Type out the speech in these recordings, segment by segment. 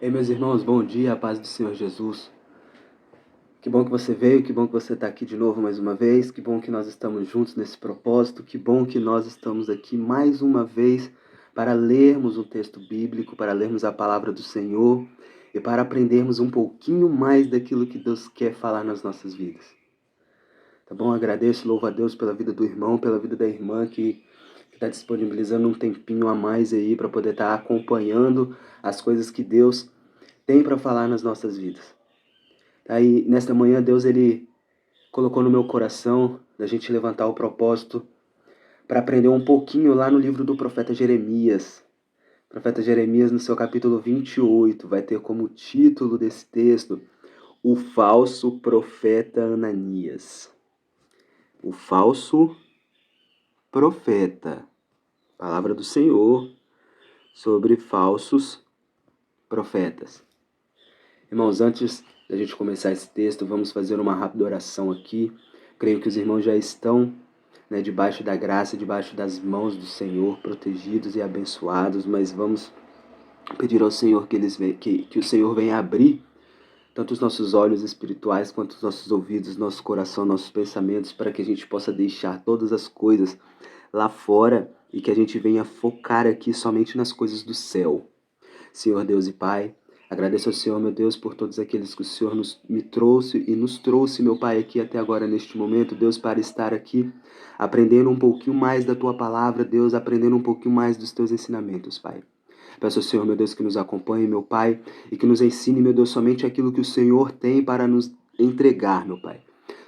Ei, meus irmãos, bom dia, a paz do Senhor Jesus. Que bom que você veio, que bom que você está aqui de novo mais uma vez, que bom que nós estamos juntos nesse propósito, que bom que nós estamos aqui mais uma vez para lermos um texto bíblico, para lermos a palavra do Senhor e para aprendermos um pouquinho mais daquilo que Deus quer falar nas nossas vidas. Tá bom? Agradeço, louvo a Deus pela vida do irmão, pela vida da irmã que está disponibilizando um tempinho a mais aí para poder estar acompanhando as coisas que Deus tem para falar nas nossas vidas. Aí, nesta manhã, Deus ele colocou no meu coração da gente levantar o propósito para aprender um pouquinho lá no livro do profeta Jeremias. O profeta Jeremias, no seu capítulo 28, vai ter como título desse texto o falso profeta Ananias. O falso profeta. Palavra do Senhor sobre falsos profetas. Irmãos, antes da gente começar esse texto, vamos fazer uma rápida oração aqui. Creio que os irmãos já estão debaixo da graça, debaixo das mãos do Senhor, protegidos e abençoados, mas vamos pedir ao Senhor que o Senhor venha abrir tanto os nossos olhos espirituais quanto os nossos ouvidos, nosso coração, nossos pensamentos, para que a gente possa deixar todas as coisas lá fora e que a gente venha focar aqui somente nas coisas do céu. Senhor Deus e Pai, agradeço ao Senhor, meu Deus, por todos aqueles que o Senhor me trouxe e nos trouxe, meu Pai, aqui até agora neste momento, Deus, para estar aqui aprendendo um pouquinho mais da Tua palavra, Deus, aprendendo um pouquinho mais dos Teus ensinamentos, Pai. Peço ao Senhor, meu Deus, que nos acompanhe, meu Pai, e que nos ensine, meu Deus, somente aquilo que o Senhor tem para nos entregar, meu Pai.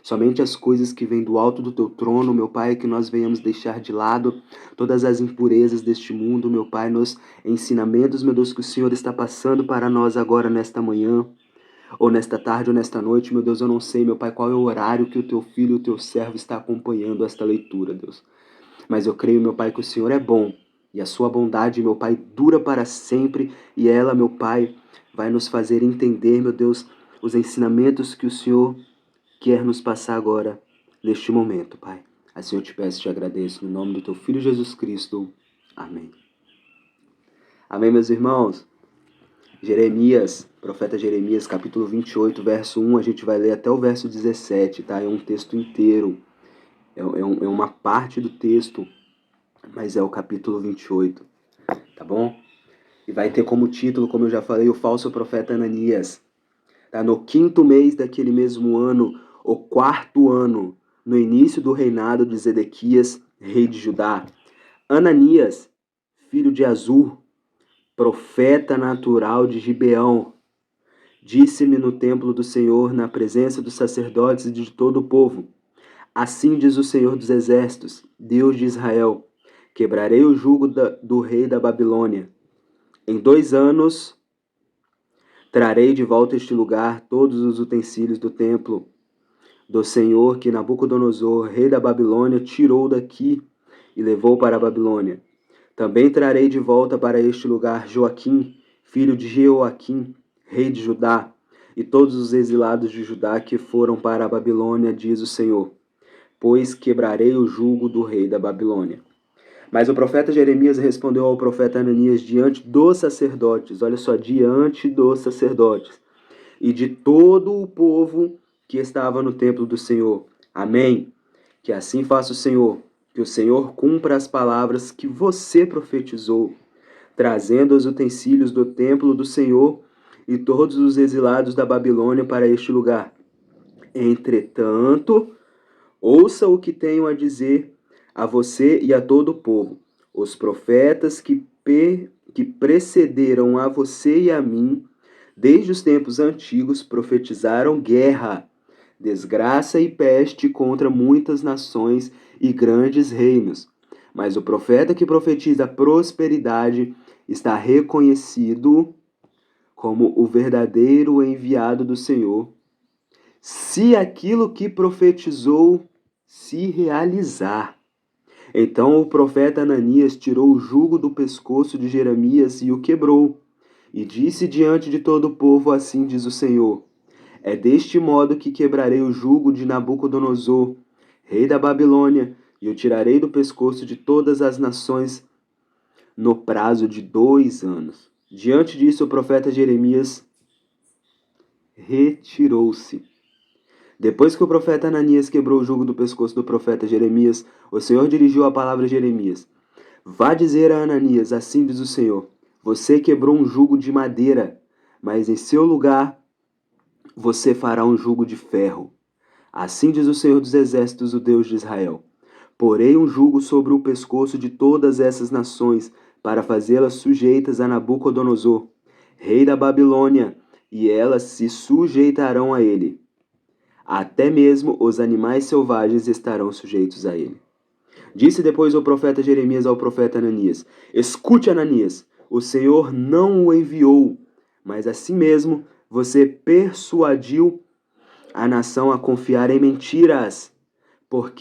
Somente as coisas que vêm do alto do Teu trono, meu Pai, que nós venhamos deixar de lado todas as impurezas deste mundo, meu Pai, nos ensinamentos, meu Deus, que o Senhor está passando para nós agora nesta manhã, ou nesta tarde, ou nesta noite, meu Deus, eu não sei, meu Pai, qual é o horário que o Teu filho, o Teu servo está acompanhando esta leitura, Deus. Mas eu creio, meu Pai, que o Senhor é bom, e a sua bondade, meu Pai, dura para sempre, e ela, meu Pai, vai nos fazer entender, meu Deus, os ensinamentos que o Senhor quer nos passar agora, neste momento, Pai. Assim eu te peço e te agradeço, no nome do Teu Filho Jesus Cristo. Amém. Amém, meus irmãos? Jeremias, profeta Jeremias, capítulo 28, verso 1, a gente vai ler até o verso 17, tá? É um texto inteiro, é uma parte do texto, mas é o capítulo 28, tá bom? E vai ter como título, como eu já falei, o falso profeta Ananias. Tá? No 5º mês daquele mesmo ano, o 4º ano, no início do reinado de Zedequias, rei de Judá, Ananias, filho de Azur, profeta natural de Gibeão, disse-me no templo do Senhor, na presença dos sacerdotes e de todo o povo: assim diz o Senhor dos Exércitos, Deus de Israel: quebrarei o jugo do rei da Babilônia. Em 2 anos trarei de volta a este lugar todos os utensílios do templo do Senhor que Nabucodonosor, rei da Babilônia, tirou daqui e levou para a Babilônia. Também trarei de volta para este lugar Joaquim, filho de Jeoaquim, rei de Judá, e todos os exilados de Judá que foram para a Babilônia, diz o Senhor, pois quebrarei o jugo do rei da Babilônia. Mas o profeta Jeremias respondeu ao profeta Ananias diante dos sacerdotes, olha só, diante dos sacerdotes, e de todo o povo que estava no templo do Senhor. Amém. Que assim faça o Senhor, que o Senhor cumpra as palavras que você profetizou, trazendo os utensílios do templo do Senhor e todos os exilados da Babilônia para este lugar. Entretanto, ouça o que tenho a dizer a você e a todo o povo. Os profetas que precederam a você e a mim, desde os tempos antigos, profetizaram guerra, desgraça e peste contra muitas nações e grandes reinos. Mas o profeta que profetiza prosperidade está reconhecido como o verdadeiro enviado do Senhor, se aquilo que profetizou se realizar. Então o profeta Ananias tirou o jugo do pescoço de Jeremias e o quebrou, e disse diante de todo o povo: assim diz o Senhor: é deste modo que quebrarei o jugo de Nabucodonosor, rei da Babilônia, e o tirarei do pescoço de todas as nações no prazo de 2 anos. Diante disso, o profeta Jeremias retirou-se. Depois que o profeta Ananias quebrou o jugo do pescoço do profeta Jeremias, o Senhor dirigiu a palavra a Jeremias. Vá dizer a Ananias, assim diz o Senhor, você quebrou um jugo de madeira, mas em seu lugar você fará um jugo de ferro. Assim diz o Senhor dos Exércitos, o Deus de Israel. Porei um jugo sobre o pescoço de todas essas nações, para fazê-las sujeitas a Nabucodonosor, rei da Babilônia, e elas se sujeitarão a ele. Até mesmo os animais selvagens estarão sujeitos a ele. Disse depois o profeta Jeremias ao profeta Ananias: Escute, Ananias, o Senhor não o enviou, mas assim mesmo você persuadiu a nação a confiar em mentiras. Por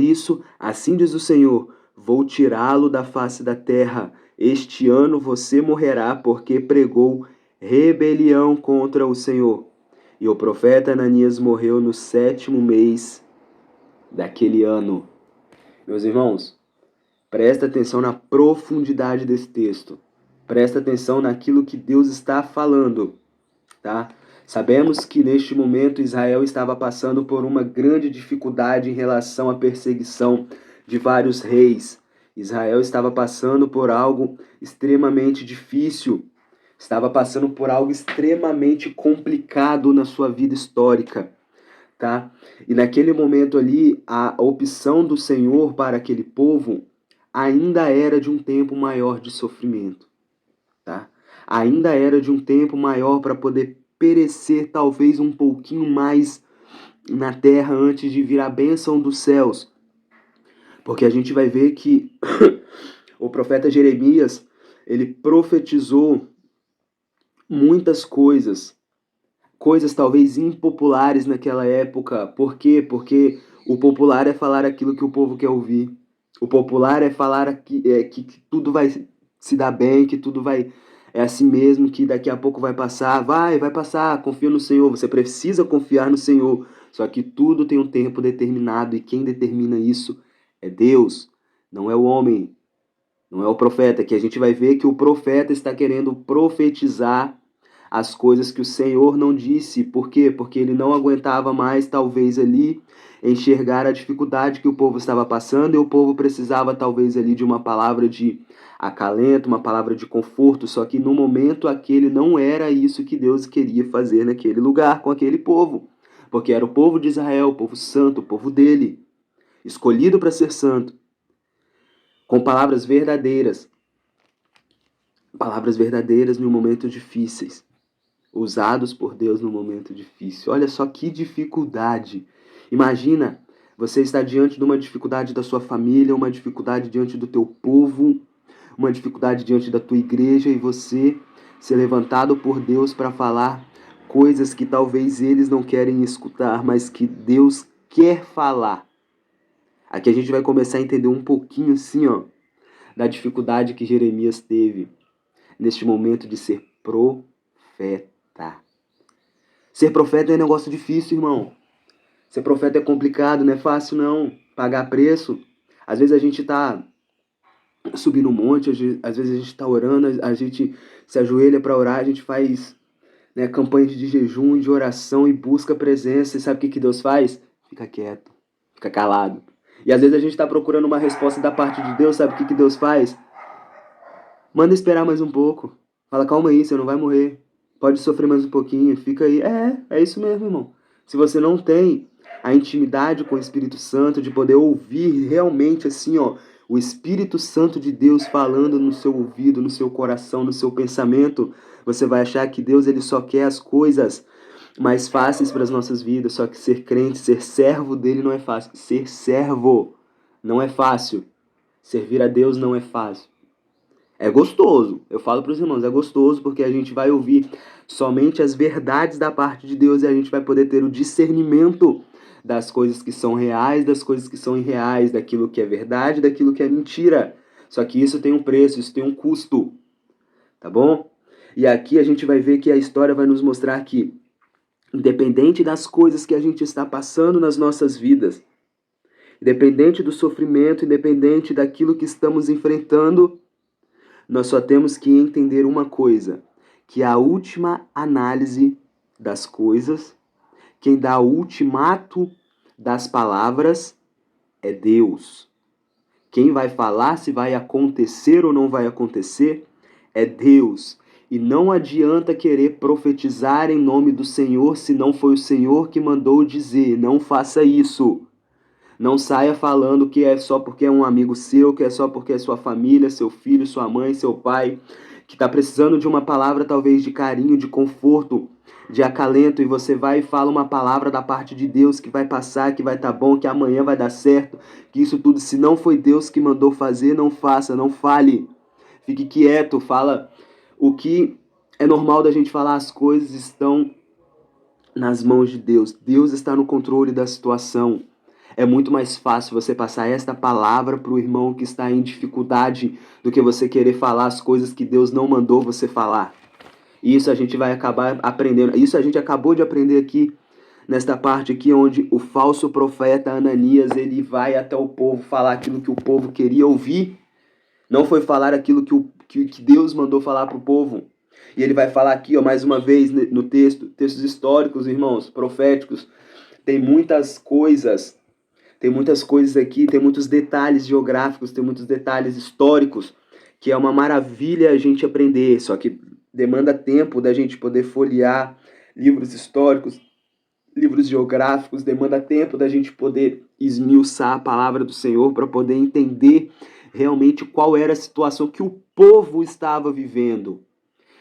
isso, assim diz o Senhor, vou tirá-lo da face da terra. Este ano você morrerá porque pregou rebelião contra o Senhor. E o profeta Ananias morreu no 7º mês daquele ano. Meus irmãos, presta atenção na profundidade desse texto. Presta atenção naquilo que Deus está falando, tá? Sabemos que neste momento Israel estava passando por uma grande dificuldade em relação à perseguição de vários reis. Israel estava passando por algo extremamente difícil, estava passando por algo extremamente complicado na sua vida histórica, tá? E naquele momento ali, a opção do Senhor para aquele povo ainda era de um tempo maior de sofrimento, tá? Ainda era de um tempo maior para poder perecer talvez um pouquinho mais na terra antes de vir a bênção dos céus. Porque a gente vai ver que o profeta Jeremias, ele profetizou muitas coisas talvez impopulares naquela época. Por quê? Porque o popular é falar aquilo que o povo quer ouvir. O popular é falar que tudo vai se dar bem, que tudo vai... É assim mesmo, que daqui a pouco vai passar. Vai passar, confia no Senhor. Você precisa confiar no Senhor. Só que tudo tem um tempo determinado e quem determina isso é Deus, não é o homem, não é o profeta. Que a gente vai ver que o profeta está querendo profetizar as coisas que o Senhor não disse. Por quê? Porque ele não aguentava mais, talvez, ali, enxergar a dificuldade que o povo estava passando, e o povo precisava, talvez, ali, de uma palavra de acalento, uma palavra de conforto, só que no momento aquele não era isso que Deus queria fazer naquele lugar, com aquele povo, porque era o povo de Israel, o povo santo, o povo dele, escolhido para ser santo, com palavras verdadeiras em momentos difíceis, usados por Deus no momento difícil. Olha só que dificuldade. Imagina, você está diante de uma dificuldade da sua família, uma dificuldade diante do teu povo, uma dificuldade diante da tua igreja, e você ser levantado por Deus para falar coisas que talvez eles não querem escutar, mas que Deus quer falar. Aqui a gente vai começar a entender um pouquinho assim, ó, da dificuldade que Jeremias teve neste momento de ser profeta. Ser profeta é um negócio difícil, irmão. Ser profeta é complicado, não é fácil não. Pagar preço. Às vezes a gente tá subindo um monte, às vezes a gente tá orando, a gente se ajoelha para orar, a gente faz, né, campanhas de jejum, de oração e busca presença. E sabe o que Deus faz? Fica quieto, fica calado. E às vezes a gente tá procurando uma resposta da parte de Deus, sabe o que Deus faz? Manda esperar mais um pouco. Fala, calma aí, você não vai morrer. Pode sofrer mais um pouquinho, fica aí. É isso mesmo, irmão. Se você não tem a intimidade com o Espírito Santo, de poder ouvir realmente assim, ó, o Espírito Santo de Deus falando no seu ouvido, no seu coração, no seu pensamento, você vai achar que Deus ele só quer as coisas mais fáceis para as nossas vidas. Só que ser crente, ser servo dele não é fácil. Ser servo não é fácil. Servir a Deus não é fácil. É gostoso, eu falo para os irmãos, é gostoso porque a gente vai ouvir somente as verdades da parte de Deus e a gente vai poder ter o discernimento das coisas que são reais, das coisas que são irreais, daquilo que é verdade, daquilo que é mentira. Só que isso tem um preço, isso tem um custo, tá bom? E aqui a gente vai ver que a história vai nos mostrar que, independente das coisas que a gente está passando nas nossas vidas, independente do sofrimento, independente daquilo que estamos enfrentando, nós só temos que entender uma coisa, que a última análise das coisas, quem dá o ultimato das palavras é Deus. Quem vai falar se vai acontecer ou não vai acontecer é Deus. E não adianta querer profetizar em nome do Senhor se não foi o Senhor que mandou dizer. Não faça isso. Não saia falando que é só porque é um amigo seu, que é só porque é sua família, seu filho, sua mãe, seu pai, que está precisando de uma palavra talvez de carinho, de conforto, de acalento, e você vai e fala uma palavra da parte de Deus que vai passar, que vai estar bom, que amanhã vai dar certo, que isso tudo, se não foi Deus que mandou fazer, não faça, não fale. Fique quieto, fala o que é normal da gente falar, as coisas estão nas mãos de Deus. Deus está no controle da situação. É muito mais fácil você passar esta palavra para o irmão que está em dificuldade do que você querer falar as coisas que Deus não mandou você falar. E isso a gente vai acabar aprendendo. Isso a gente acabou de aprender aqui, nesta parte aqui, onde o falso profeta Ananias, ele vai até o povo falar aquilo que o povo queria ouvir. Não foi falar aquilo que Deus mandou falar para o povo. E ele vai falar aqui, ó, mais uma vez, no texto, textos históricos, irmãos, proféticos. Tem muitas coisas aqui, tem muitos detalhes geográficos, tem muitos detalhes históricos, que é uma maravilha a gente aprender, só que demanda tempo da gente poder folhear livros históricos, livros geográficos, demanda tempo da gente poder esmiuçar a palavra do Senhor para poder entender realmente qual era a situação que o povo estava vivendo,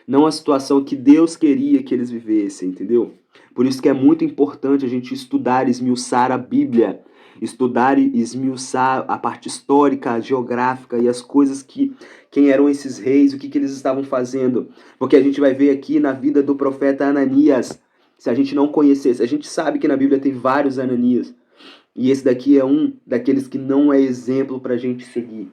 não a situação que Deus queria que eles vivessem, entendeu? Por isso que é muito importante a gente estudar, esmiuçar a Bíblia, estudar e esmiuçar a parte histórica, geográfica e as coisas que, quem eram esses reis, o que eles estavam fazendo. Porque a gente vai ver aqui na vida do profeta Ananias, se a gente não conhecesse, a gente sabe que na Bíblia tem vários Ananias, e esse daqui é um daqueles que não é exemplo para a gente seguir,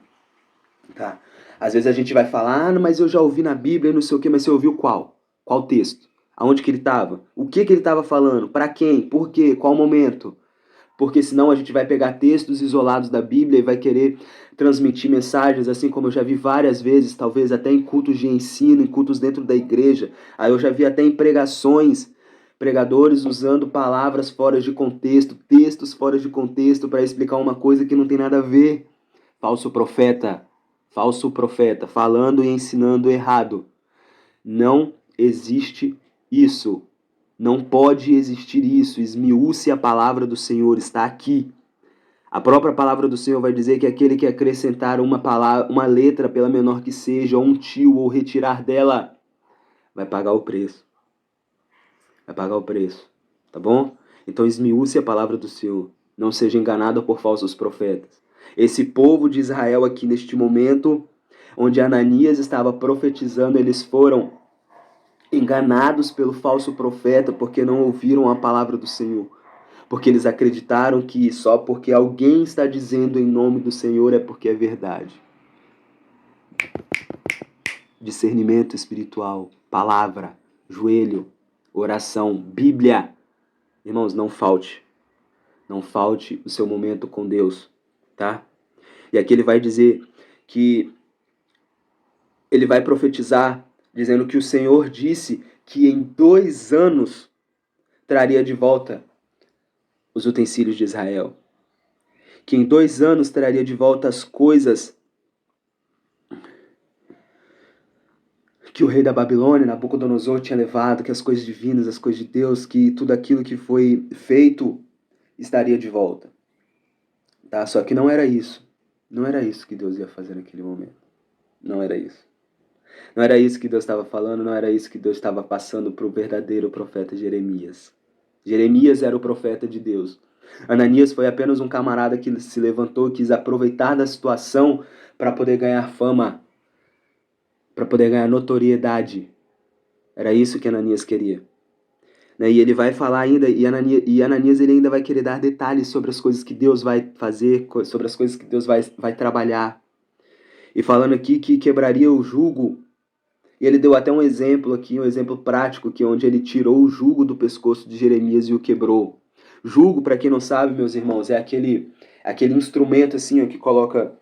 tá? Às vezes a gente vai falar, ah, mas eu já ouvi na Bíblia e não sei o que, mas você ouviu qual? Qual texto? Aonde que ele estava? O que ele estava falando? Para quem? Por quê? Qual momento? Porque senão a gente vai pegar textos isolados da Bíblia e vai querer transmitir mensagens, assim como eu já vi várias vezes, talvez até em cultos de ensino, em cultos dentro da igreja. Aí eu já vi até em pregações, pregadores usando palavras fora de contexto, textos fora de contexto para explicar uma coisa que não tem nada a ver. Falso profeta, falando e ensinando errado. Não existe isso. Não pode existir isso. Esmiúce a palavra do Senhor, está aqui. A própria palavra do Senhor vai dizer que aquele que acrescentar uma letra, pela menor que seja, ou um tio, ou retirar dela, vai pagar o preço. Vai pagar o preço. Tá bom? Então esmiúce a palavra do Senhor. Não seja enganado por falsos profetas. Esse povo de Israel aqui neste momento, onde Ananias estava profetizando, eles foram enganados pelo falso profeta porque não ouviram a palavra do Senhor. Porque eles acreditaram que só porque alguém está dizendo em nome do Senhor é porque é verdade. Discernimento espiritual, palavra, joelho, oração, Bíblia. Irmãos, não falte. Não falte o seu momento com Deus, tá? E aqui ele vai dizer que ele vai profetizar, dizendo que o Senhor disse que em 2 anos traria de volta os utensílios de Israel. Que em 2 anos traria de volta as coisas que o rei da Babilônia, Nabucodonosor, tinha levado, que as coisas divinas, as coisas de Deus, que tudo aquilo que foi feito estaria de volta. Tá? Só que não era isso. Não era isso que Deus ia fazer naquele momento. Não era isso. Não era isso que Deus estava falando, não era isso que Deus estava passando para o verdadeiro profeta Jeremias. Jeremias era o profeta de Deus. Ananias foi apenas um camarada que se levantou e quis aproveitar da situação para poder ganhar fama, para poder ganhar notoriedade. Era isso que Ananias queria. E ele vai falar ainda, e Ananias ele ainda vai querer dar detalhes sobre as coisas que Deus vai fazer, sobre as coisas que Deus vai trabalhar. E falando aqui que quebraria o jugo. E ele deu até um exemplo aqui, um exemplo prático, que onde ele tirou o jugo do pescoço de Jeremias e o quebrou. Jugo, para quem não sabe, meus irmãos, é aquele instrumento assim, ó, que coloca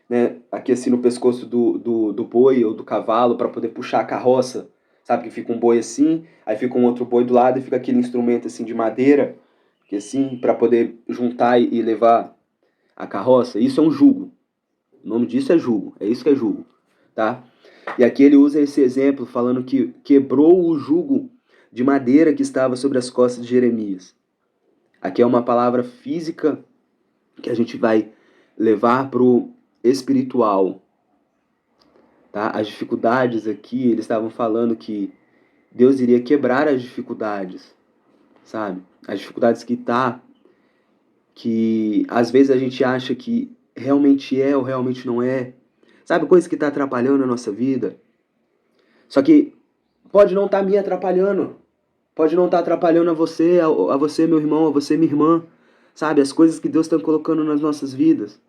né, aqui assim no pescoço do boi ou do cavalo para poder puxar a carroça. Sabe que fica um boi assim, aí fica um outro boi do lado e fica aquele instrumento assim de madeira, que assim, para poder juntar e levar a carroça. Isso é um jugo. O nome disso é jugo. É isso que é jugo, tá? E aqui ele usa esse exemplo falando que quebrou o jugo de madeira que estava sobre as costas de Jeremias. Aqui é uma palavra física que a gente vai levar pro espiritual, tá? As dificuldades aqui, eles estavam falando que Deus iria quebrar as dificuldades, sabe? As dificuldades que às vezes a gente acha que realmente é ou realmente não é. Sabe, coisa que está atrapalhando a nossa vida. Só que pode não estar me atrapalhando. Pode não estar atrapalhando a você, meu irmão, a você, minha irmã. Sabe, as coisas que Deus está colocando nas nossas vidas.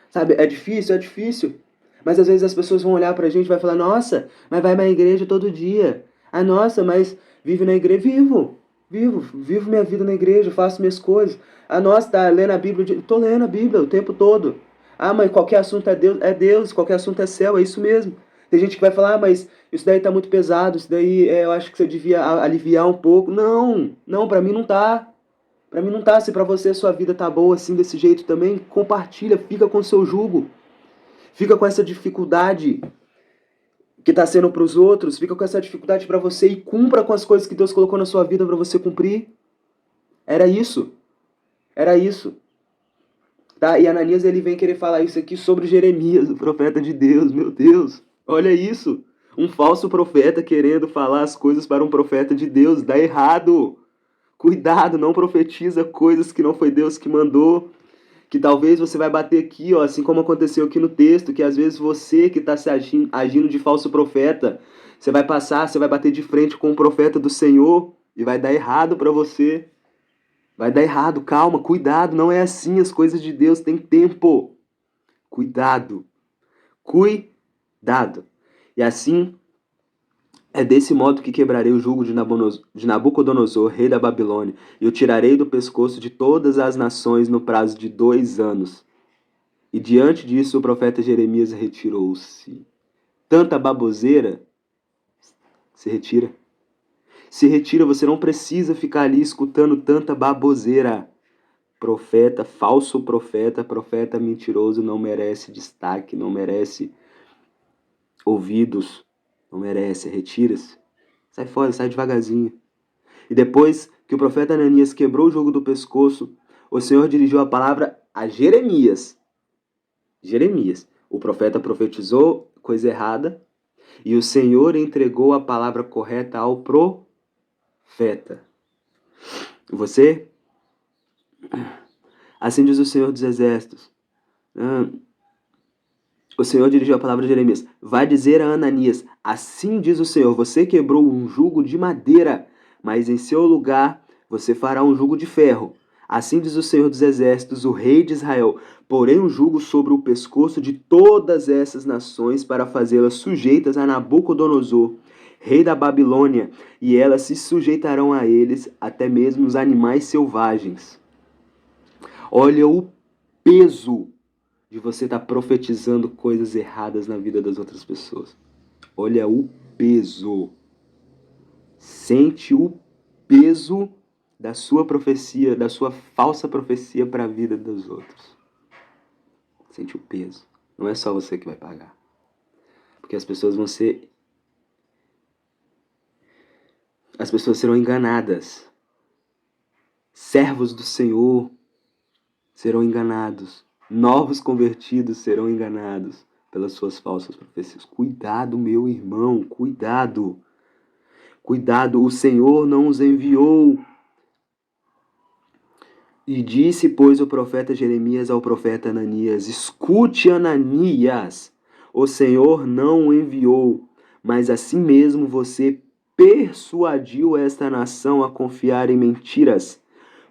Sabe, é difícil, é difícil. Mas às vezes as pessoas vão olhar pra gente e vai falar, nossa, mas vai na igreja todo dia. Ah, nossa, mas vive na igreja. Vivo minha vida na igreja, faço minhas coisas. Ah, nossa, tá lendo a Bíblia. Tô lendo a Bíblia o tempo todo. Ah, mas qualquer assunto é Deus, qualquer assunto é céu, é isso mesmo. Tem gente que vai falar, ah, mas isso daí tá muito pesado, isso daí eu acho que você devia aliviar um pouco. Não, pra mim não tá. Pra mim não tá. Se pra você a sua vida tá boa assim, desse jeito também, compartilha, fica com o seu jugo. Fica com essa dificuldade que tá sendo pros outros, fica com essa dificuldade pra você e cumpra com as coisas que Deus colocou na sua vida pra você cumprir. Era isso. Era isso. Tá? E Ananias ele vem querer falar isso aqui sobre Jeremias, o profeta de Deus. Meu Deus. Olha isso. Um falso profeta querendo falar as coisas para um profeta de Deus. Dá errado. Cuidado, não profetiza coisas que não foi Deus que mandou. Que talvez você vai bater aqui, ó, assim como aconteceu aqui no texto, que às vezes você que está se agindo de falso profeta, você vai bater de frente com o profeta do Senhor e vai dar errado para você. Vai dar errado, calma, cuidado, não é assim, as coisas de Deus têm tempo. Cuidado, cuidado. E assim, é desse modo que quebrarei o jugo de Nabucodonosor, rei da Babilônia, e o tirarei do pescoço de todas as nações no prazo de 2 anos. E diante disso o profeta Jeremias retirou-se. Tanta baboseira, se retira. Se retira, você não precisa ficar ali escutando tanta baboseira. Profeta, falso profeta, profeta mentiroso não merece destaque, não merece ouvidos, não merece, retira-se. Sai fora, sai devagarzinho. E depois que o profeta Ananias quebrou o jugo do pescoço, o Senhor dirigiu a palavra a Jeremias. Jeremias. O profeta profetizou coisa errada e o Senhor entregou a palavra correta ao profeta. Você? Assim diz o Senhor dos Exércitos. O Senhor dirigiu a palavra a Jeremias. Vai dizer a Ananias, assim diz o Senhor, você quebrou um jugo de madeira, mas em seu lugar você fará um jugo de ferro. Assim diz o Senhor dos Exércitos, o rei de Israel, porém um jugo sobre o pescoço de todas essas nações para fazê-las sujeitas a Nabucodonosor, rei da Babilônia, e elas se sujeitarão a eles, até mesmo os animais selvagens. Olha o peso de você estar profetizando coisas erradas na vida das outras pessoas. Olha o peso. Sente o peso da sua profecia, da sua falsa profecia para a vida dos outros. Sente o peso. Não é só você que vai pagar. Porque as pessoas vão ser... As pessoas serão enganadas. Servos do Senhor serão enganados. Novos convertidos serão enganados pelas suas falsas profecias. Cuidado, meu irmão, cuidado. Cuidado, o Senhor não os enviou. E disse, pois, o profeta Jeremias ao profeta Ananias, escute, Ananias, o Senhor não o enviou, mas assim mesmo você persuadiu esta nação a confiar em mentiras.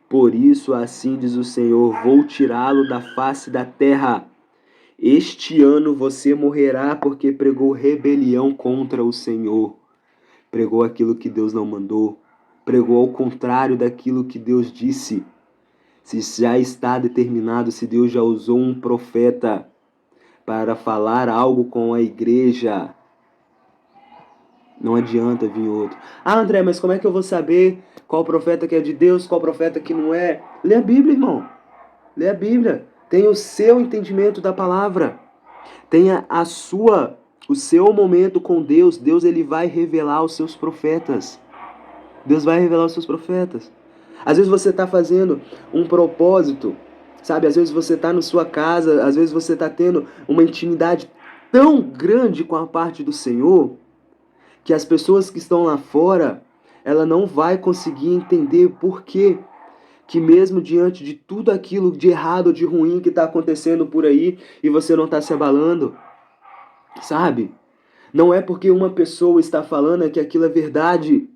Por isso, assim diz o Senhor, vou tirá-lo da face da terra. Este ano você morrerá porque pregou rebelião contra o Senhor. Pregou aquilo que Deus não mandou. Pregou ao contrário daquilo que Deus disse. Se já está determinado, se Deus já usou um profeta para falar algo com a igreja. Não adianta vir outro. Ah, André, mas como é que eu vou saber qual profeta que é de Deus, qual profeta que não é? Lê a Bíblia, irmão. Lê a Bíblia. Tenha o seu entendimento da palavra. Tenha o seu momento com Deus. Deus, ele vai revelar os seus profetas. Deus vai revelar os seus profetas. Às vezes você está fazendo um propósito, sabe? Às vezes você está na sua casa, às vezes você está tendo uma intimidade tão grande com a parte do Senhor, que as pessoas que estão lá fora, ela não vai conseguir entender por quê que mesmo diante de tudo aquilo de errado, de ruim que está acontecendo por aí, e você não está se abalando, sabe? Não é porque uma pessoa está falando que aquilo é verdade.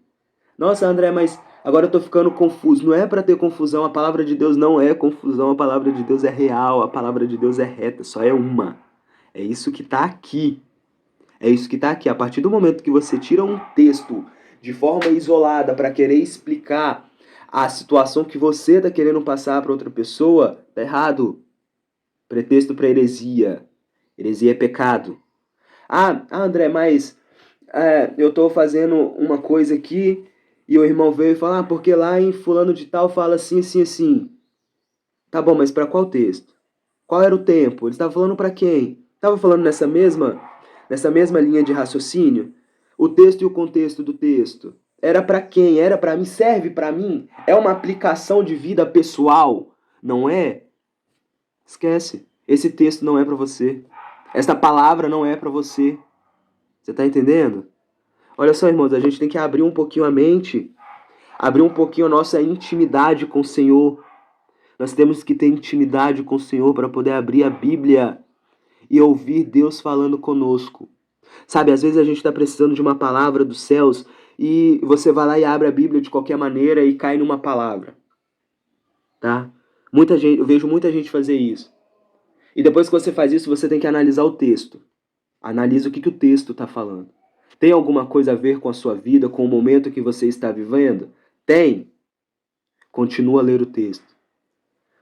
Nossa, André, mas agora eu tô ficando confuso. Não é para ter confusão, a palavra de Deus não é confusão, a palavra de Deus é real, a palavra de Deus é reta, só é uma. É isso que tá aqui. É isso que tá aqui. A partir do momento que você tira um texto de forma isolada para querer explicar a situação que você tá querendo passar para outra pessoa, tá errado. Pretexto para heresia. Heresia é pecado. André, mas eu tô fazendo uma coisa aqui e o irmão veio e falou, porque lá em fulano de tal fala assim, assim, assim. Tá bom, mas para qual texto? Qual era o tempo? Ele estava falando para quem? Estava falando nessa mesma linha de raciocínio? O texto e o contexto do texto. Era para quem? Era para mim? Serve para mim? É uma aplicação de vida pessoal? Não é? Esquece. Esse texto não é para você. Esta palavra não é para você. Você tá entendendo? Olha só, irmãos, a gente tem que abrir um pouquinho a mente, abrir um pouquinho a nossa intimidade com o Senhor. Nós temos que ter intimidade com o Senhor para poder abrir a Bíblia e ouvir Deus falando conosco. Sabe, às vezes a gente está precisando de uma palavra dos céus e você vai lá e abre a Bíblia de qualquer maneira e cai numa palavra, tá? Muita gente, eu vejo muita gente fazer isso. E depois que você faz isso, você tem que analisar o texto. Analisa o que o texto está falando. Tem alguma coisa a ver com a sua vida, com o momento que você está vivendo? Tem. Continua a ler o texto.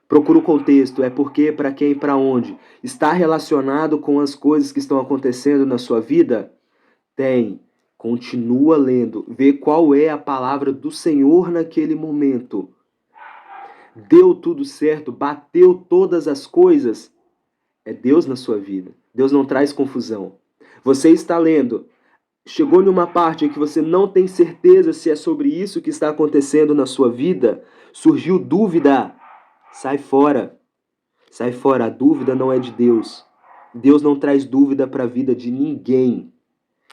Procura o contexto, é porque, para quem, para onde. Está relacionado com as coisas que estão acontecendo na sua vida? Tem. Continua lendo. Vê qual é a palavra do Senhor naquele momento. Deu tudo certo? Bateu todas as coisas? É Deus na sua vida. Deus não traz confusão. Você está lendo. Chegou numa parte em que você não tem certeza se é sobre isso que está acontecendo na sua vida? Surgiu dúvida? Sai fora. Sai fora. A dúvida não é de Deus. Deus não traz dúvida para a vida de ninguém.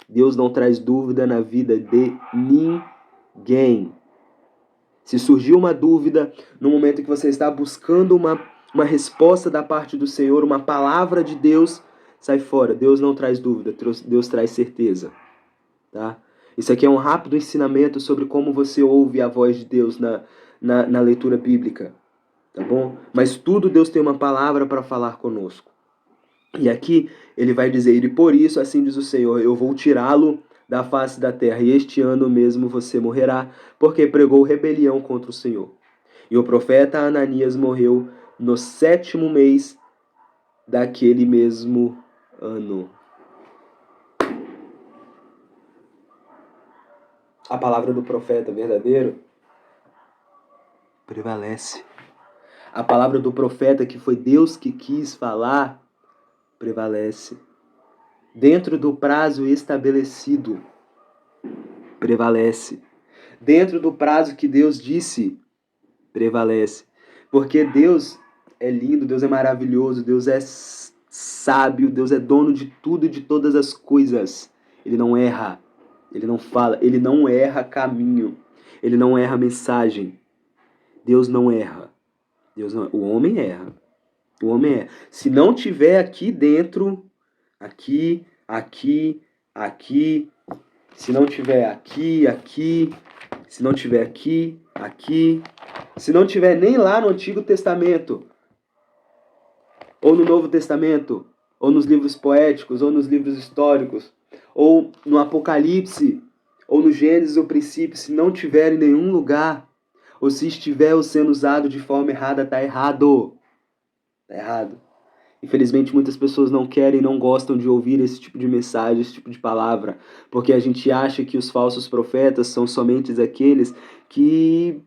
Deus não traz dúvida na vida de ninguém. Se surgiu uma dúvida no momento em que você está buscando uma resposta da parte do Senhor, uma palavra de Deus, sai fora. Deus não traz dúvida, Deus traz certeza. Tá? Isso aqui é um rápido ensinamento sobre como você ouve a voz de Deus na leitura bíblica. Tá bom? Mas tudo Deus tem uma palavra para falar conosco. E aqui ele vai dizer, e por isso assim diz o Senhor, eu vou tirá-lo da face da terra, e este ano mesmo você morrerá, porque pregou rebelião contra o Senhor. E o profeta Ananias morreu no 7º mês daquele mesmo ano. A palavra do profeta verdadeiro prevalece. A palavra do profeta que foi Deus que quis falar prevalece. Dentro do prazo estabelecido, prevalece. Dentro do prazo que Deus disse, prevalece. Porque Deus é lindo, Deus é maravilhoso, Deus é sábio, Deus é dono de tudo e de todas as coisas. Ele não erra, ele não fala, ele não erra caminho, ele não erra mensagem. Deus não erra. O homem erra. O homem erra. Se não tiver aqui dentro, aqui, se não tiver aqui, se não tiver aqui, se não tiver nem lá no Antigo Testamento, ou no Novo Testamento, ou nos livros poéticos, ou nos livros históricos, ou no Apocalipse, ou no Gênesis ou princípio, se não tiver em nenhum lugar, ou se estiver sendo usado de forma errada, tá errado. Tá errado. Infelizmente, muitas pessoas não querem, não gostam de ouvir esse tipo de mensagem, esse tipo de palavra, porque a gente acha que os falsos profetas são somente aqueles que,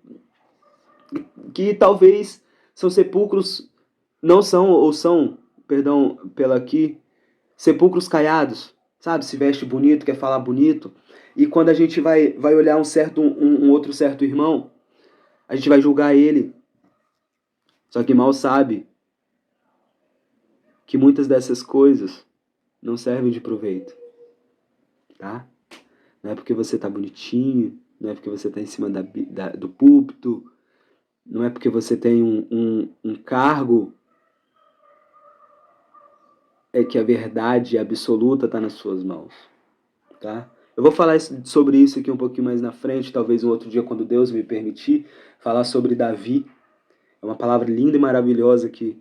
que talvez são sepulcros, não são, ou são, perdão pela aqui, sepulcros caiados, sabe? Se veste bonito, quer falar bonito, e quando a gente vai olhar um outro certo irmão, a gente vai julgar ele, só que mal sabe que muitas dessas coisas não servem de proveito, tá? Não é porque você tá bonitinho, não é porque você tá em cima do púlpito, não é porque você tem um cargo, é que a verdade absoluta está nas suas mãos, tá? Eu vou falar sobre isso aqui um pouquinho mais na frente, talvez um outro dia, quando Deus me permitir, falar sobre Davi. É uma palavra linda e maravilhosa que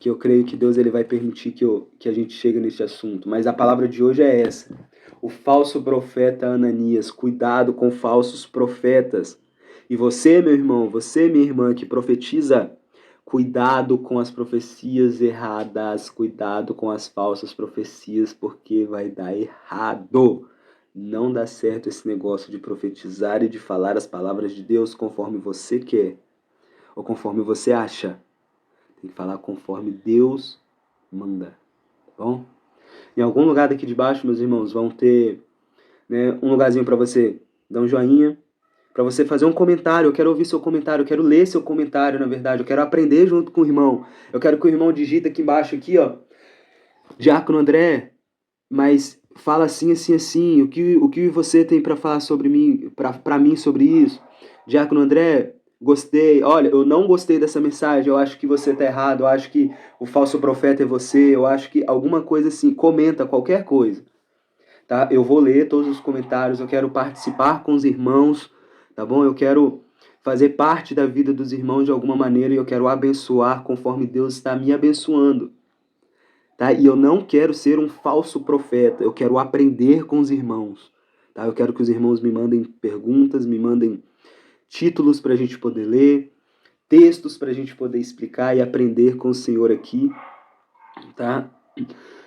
eu creio que Deus ele vai permitir que a gente chegue nesse assunto. Mas a palavra de hoje é essa. O falso profeta Ananias. Cuidado com falsos profetas. E você, meu irmão, você, minha irmã, que profetiza, cuidado com as profecias erradas, cuidado com as falsas profecias, porque vai dar errado. Não dá certo esse negócio de profetizar e de falar as palavras de Deus conforme você quer ou conforme você acha. Tem que falar conforme Deus manda, tá bom? Em algum lugar daqui de baixo, meus irmãos, vão ter, né, um lugarzinho para você dar um joinha, para você fazer um comentário. Eu quero ouvir seu comentário, eu quero ler seu comentário, na verdade. Eu quero aprender junto com o irmão. Eu quero que o irmão digita aqui embaixo, aqui, ó, Diácono André, mas fala assim, assim, assim. O que você tem para falar sobre mim, para mim sobre isso? Diácono André, gostei. Olha, eu não gostei dessa mensagem. Eu acho que você tá errado. Eu acho que o falso profeta é você. Eu acho que alguma coisa assim. Comenta qualquer coisa, tá? Eu vou ler todos os comentários. Eu quero participar com os irmãos, tá bom? Eu quero fazer parte da vida dos irmãos de alguma maneira e eu quero abençoar conforme Deus está me abençoando. Tá? E eu não quero ser um falso profeta, eu quero aprender com os irmãos. Tá? Eu quero que os irmãos me mandem perguntas, me mandem títulos para a gente poder ler, textos para a gente poder explicar e aprender com o Senhor aqui. Tá?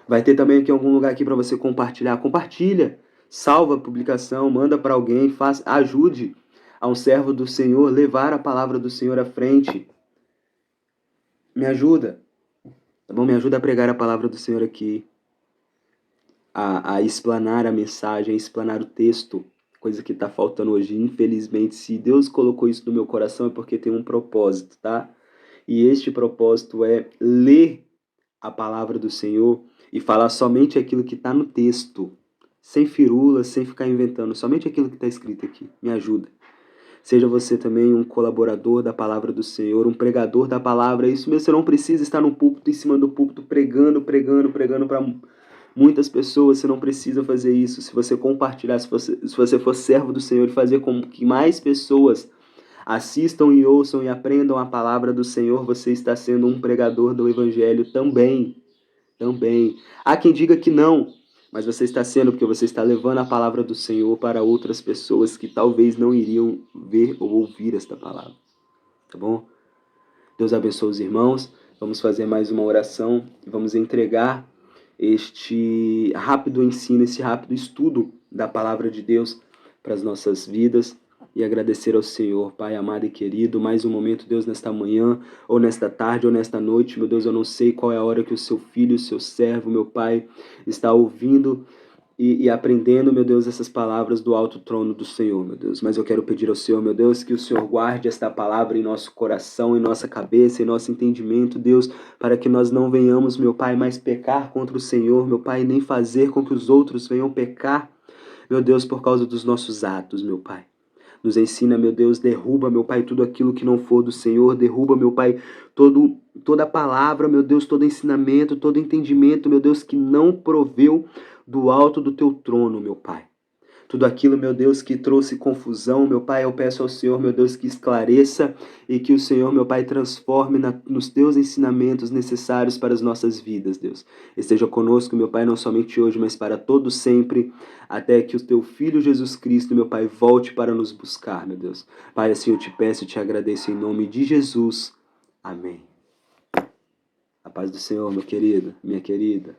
Vai ter também aqui algum lugar aqui para você compartilhar. Compartilha, salva a publicação, manda para alguém, ajude a um servo do Senhor levar a palavra do Senhor à frente. Me ajuda, tá bom? Me ajuda a pregar a palavra do Senhor aqui. A explanar a mensagem, a explanar o texto, coisa que está faltando hoje. Infelizmente, se Deus colocou isso no meu coração é porque tem um propósito, tá? E este propósito é ler a palavra do Senhor e falar somente aquilo que está no texto, sem firulas, sem ficar inventando, somente aquilo que está escrito aqui. Me ajuda. Seja você também um colaborador da palavra do Senhor, um pregador da palavra. Isso mesmo, você não precisa estar no púlpito, em cima do púlpito, pregando para muitas pessoas. Você não precisa fazer isso. Se você compartilhar, se você for servo do Senhor e fazer com que mais pessoas assistam e ouçam e aprendam a palavra do Senhor, você está sendo um pregador do Evangelho também. Também. Há quem diga que não, mas você está sendo porque você está levando a palavra do Senhor para outras pessoas que talvez não iriam ver ou ouvir esta palavra. Tá bom? Deus abençoe os irmãos. Vamos fazer mais uma oração e vamos entregar este rápido ensino, esse rápido estudo da palavra de Deus para as nossas vidas e agradecer ao Senhor, Pai amado e querido, mais um momento, Deus, nesta manhã, ou nesta tarde, ou nesta noite, meu Deus, eu não sei qual é a hora que o seu filho, o seu servo, meu Pai, está ouvindo e aprendendo, meu Deus, essas palavras do alto trono do Senhor, meu Deus. Mas eu quero pedir ao Senhor, meu Deus, que o Senhor guarde esta palavra em nosso coração, em nossa cabeça, em nosso entendimento, Deus, para que nós não venhamos, meu Pai, mais pecar contra o Senhor, meu Pai, nem fazer com que os outros venham pecar, meu Deus, por causa dos nossos atos, meu Pai. Nos ensina, meu Deus, derruba, meu Pai, tudo aquilo que não for do Senhor, derruba, meu Pai, toda palavra, meu Deus, todo ensinamento, todo entendimento, meu Deus, que não proveu do alto do teu trono, meu Pai. Tudo aquilo, meu Deus, que trouxe confusão, meu Pai, eu peço ao Senhor, meu Deus, que esclareça e que o Senhor, meu Pai, transforme nos teus ensinamentos necessários para as nossas vidas, Deus. Esteja conosco, meu Pai, não somente hoje, mas para todo sempre, até que o teu Filho Jesus Cristo, meu Pai, volte para nos buscar, meu Deus. Pai, assim eu te peço e te agradeço em nome de Jesus. Amém. A paz do Senhor, meu querido, minha querida.